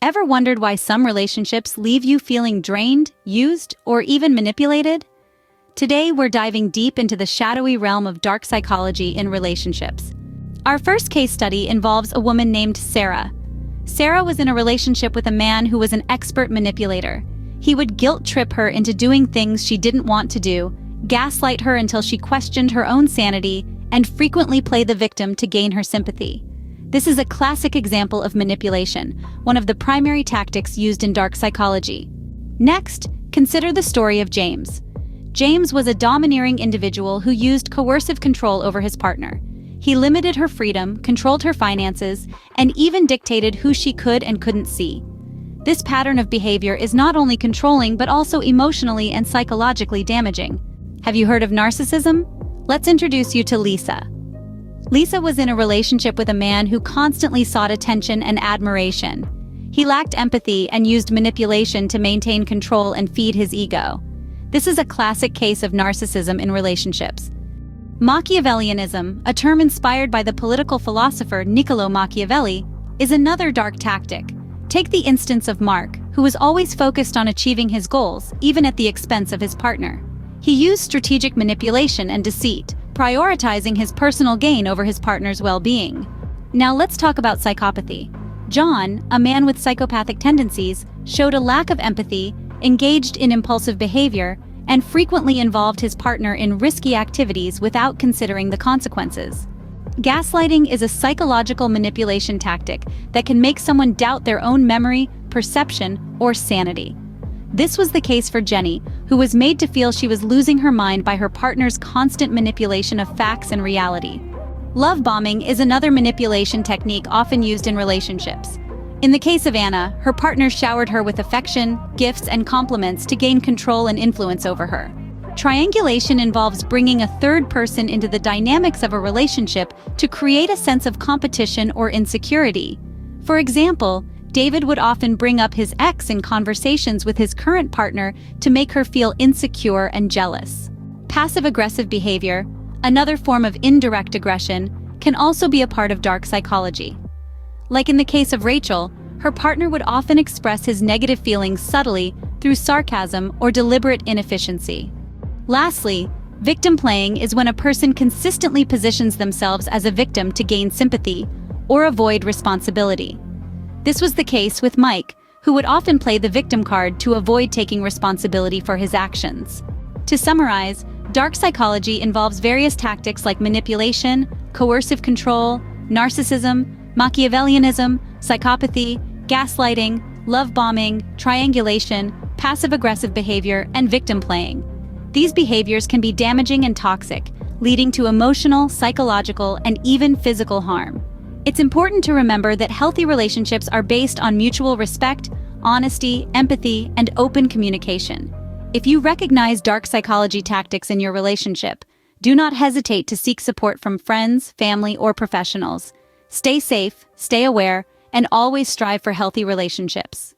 Ever wondered why some relationships leave you feeling drained, used, or even manipulated? Today, we're diving deep into the shadowy realm of dark psychology in relationships. Our first case study involves a woman named Sarah. Sarah was in a relationship with a man who was an expert manipulator. He would guilt-trip her into doing things she didn't want to do, gaslight her until she questioned her own sanity, and frequently play the victim to gain her sympathy. This is a classic example of manipulation, one of the primary tactics used in dark psychology. Next, consider the story of James. James was a domineering individual who used coercive control over his partner. He limited her freedom, controlled her finances, and even dictated who she could and couldn't see. This pattern of behavior is not only controlling but also emotionally and psychologically damaging. Have you heard of narcissism? Let's introduce you to Lisa. Lisa was in a relationship with a man who constantly sought attention and admiration. He lacked empathy and used manipulation to maintain control and feed his ego. This is a classic case of narcissism in relationships. Machiavellianism, a term inspired by the political philosopher Niccolo Machiavelli, is another dark tactic. Take the instance of Mark, who was always focused on achieving his goals, even at the expense of his partner. He used strategic manipulation and deceit, prioritizing his personal gain over his partner's well-being. Now let's talk about psychopathy. John, a man with psychopathic tendencies, showed a lack of empathy, engaged in impulsive behavior, and frequently involved his partner in risky activities without considering the consequences. Gaslighting is a psychological manipulation tactic that can make someone doubt their own memory, perception, or sanity. This was the case for Jenny, who was made to feel she was losing her mind by her partner's constant manipulation of facts and reality. Love bombing is another manipulation technique often used in relationships. In the case of Anna, her partner showered her with affection, gifts, and compliments to gain control and influence over her. Triangulation involves bringing a third person into the dynamics of a relationship to create a sense of competition or insecurity. For example, David would often bring up his ex in conversations with his current partner to make her feel insecure and jealous. Passive-aggressive behavior, another form of indirect aggression, can also be a part of dark psychology. Like in the case of Rachel, her partner would often express his negative feelings subtly through sarcasm or deliberate inefficiency. Lastly, victim playing is when a person consistently positions themselves as a victim to gain sympathy or avoid responsibility. This was the case with Mike, who would often play the victim card to avoid taking responsibility for his actions. To summarize, dark psychology involves various tactics like manipulation, coercive control, narcissism, Machiavellianism, psychopathy, gaslighting, love bombing, triangulation, passive-aggressive behavior, and victim playing. These behaviors can be damaging and toxic, leading to emotional, psychological, and even physical harm. It's important to remember that healthy relationships are based on mutual respect, honesty, empathy, and open communication. If you recognize dark psychology tactics in your relationship, do not hesitate to seek support from friends, family, or professionals. Stay safe, stay aware, and always strive for healthy relationships.